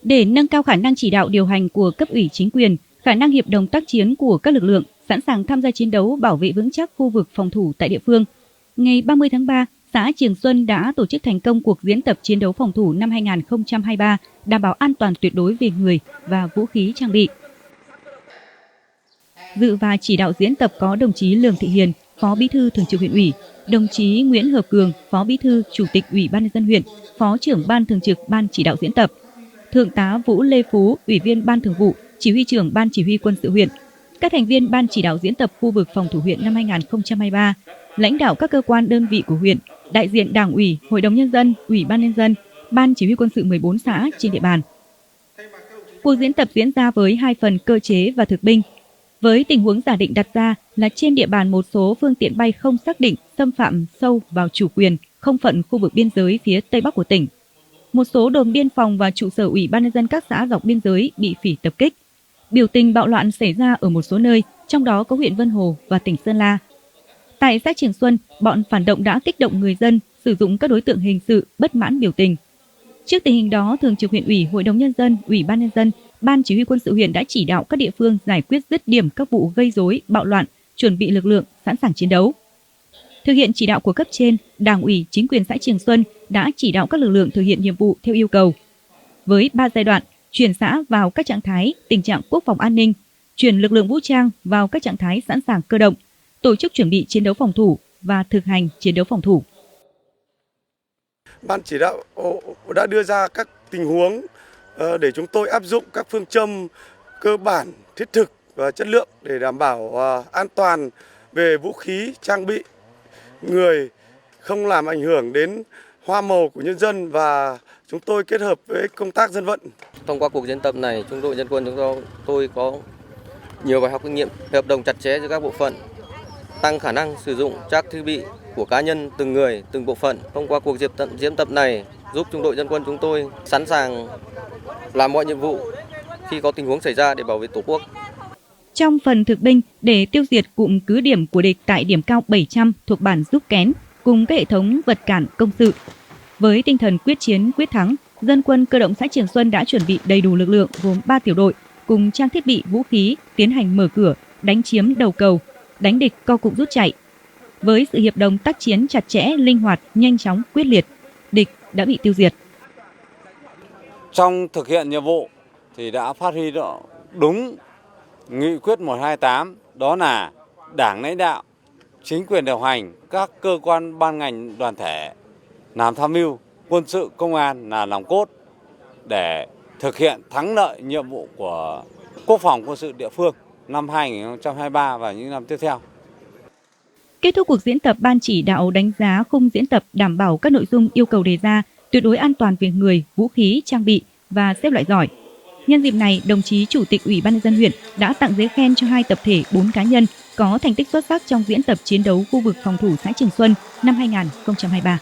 Để nâng cao khả năng chỉ đạo điều hành của cấp ủy chính quyền, khả năng hiệp đồng tác chiến của các lực lượng, sẵn sàng tham gia chiến đấu bảo vệ vững chắc khu vực phòng thủ tại địa phương, ngày 30 tháng 3, xã Trường Xuân đã tổ chức thành công cuộc diễn tập chiến đấu phòng thủ năm 2023, đảm bảo an toàn tuyệt đối về người và vũ khí trang bị. Dự và chỉ đạo diễn tập có đồng chí Lường Thị Hiền, Phó Bí thư Thường trực Huyện ủy, đồng chí Nguyễn Hợp Cường, Phó Bí thư Chủ tịch Ủy ban nhân dân huyện, Phó trưởng Ban Thường trực Ban chỉ đạo diễn tập, Thượng tá Vũ Lê Phú, Ủy viên Ban Thường vụ, Chỉ huy trưởng Ban Chỉ huy Quân sự huyện, các thành viên Ban chỉ đạo diễn tập khu vực phòng thủ huyện năm 2023, lãnh đạo các cơ quan đơn vị của huyện, đại diện Đảng ủy, Hội đồng nhân dân, Ủy ban nhân dân, Ban chỉ huy quân sự 14 xã trên địa bàn. Cuộc diễn tập diễn ra với 2 phần cơ chế và thực binh. Với tình huống giả định đặt ra là trên địa bàn một số phương tiện bay không xác định xâm phạm sâu vào chủ quyền, không phận khu vực biên giới phía Tây Bắc của tỉnh. Một số đồn biên phòng và trụ sở Ủy ban nhân dân các xã dọc biên giới bị phỉ tập kích. Biểu tình bạo loạn xảy ra ở một số nơi, trong đó có huyện Vân Hồ và tỉnh Sơn La. Tại xã Trường Xuân, bọn phản động đã kích động người dân sử dụng các đối tượng hình sự bất mãn biểu tình. Trước tình hình đó, Thường trực Huyện ủy, Hội đồng nhân dân, Ủy ban nhân dân, Ban chỉ huy quân sự huyện đã chỉ đạo các địa phương giải quyết dứt điểm các vụ gây rối, bạo loạn, chuẩn bị lực lượng sẵn sàng chiến đấu. Thực hiện chỉ đạo của cấp trên, Đảng ủy, chính quyền xã Trường Xuân đã chỉ đạo các lực lượng thực hiện nhiệm vụ theo yêu cầu. Với 3 giai đoạn, chuyển xã vào các trạng thái tình trạng quốc phòng an ninh, chuyển lực lượng vũ trang vào các trạng thái sẵn sàng cơ động, tổ chức chuẩn bị chiến đấu phòng thủ và thực hành chiến đấu phòng thủ. Ban chỉ đạo đã đưa ra các tình huống để chúng tôi áp dụng các phương châm cơ bản, thiết thực và chất lượng để đảm bảo an toàn về vũ khí, trang bị, người, không làm ảnh hưởng đến hoa màu của nhân dân, và chúng tôi kết hợp với công tác dân vận. Thông qua cuộc diễn tập này, trung đội dân quân chúng tôi có nhiều bài học kinh nghiệm, hợp đồng chặt chẽ giữa các bộ phận, tăng khả năng sử dụng trang thiết bị của cá nhân, từng người, từng bộ phận. Thông qua cuộc diễn tập này giúp trung đội dân quân chúng tôi sẵn sàng làm mọi nhiệm vụ khi có tình huống xảy ra để bảo vệ Tổ quốc. Trong phần thực binh, để tiêu diệt cụm cứ điểm của địch tại điểm cao 700 thuộc bản Giúp Kén cùng các hệ thống vật cản công sự. Với tinh thần quyết chiến quyết thắng, dân quân cơ động xã Trường Xuân đã chuẩn bị đầy đủ lực lượng gồm 3 tiểu đội cùng trang thiết bị vũ khí tiến hành mở cửa, đánh chiếm đầu cầu, đánh địch co cụm rút chạy. Với sự hiệp đồng tác chiến chặt chẽ, linh hoạt, nhanh chóng, quyết liệt, địch đã bị tiêu diệt. Trong thực hiện nhiệm vụ thì đã phát huy đúng nghị quyết 128, đó là Đảng lãnh đạo, chính quyền điều hành, các cơ quan ban ngành đoàn thể làm tham mưu, quân sự công an là nòng cốt để thực hiện thắng lợi nhiệm vụ của quốc phòng quân sự địa phương năm 2023 và những năm tiếp theo. Kết thúc cuộc diễn tập, Ban chỉ đạo đánh giá khung diễn tập đảm bảo các nội dung yêu cầu đề ra, tuyệt đối an toàn về người, vũ khí, trang bị và xếp loại giỏi. Nhân dịp này, đồng chí Chủ tịch Ủy ban nhân dân huyện đã tặng giấy khen cho 2 tập thể, 4 cá nhân có thành tích xuất sắc trong diễn tập chiến đấu khu vực phòng thủ xã Trường Xuân năm 2023.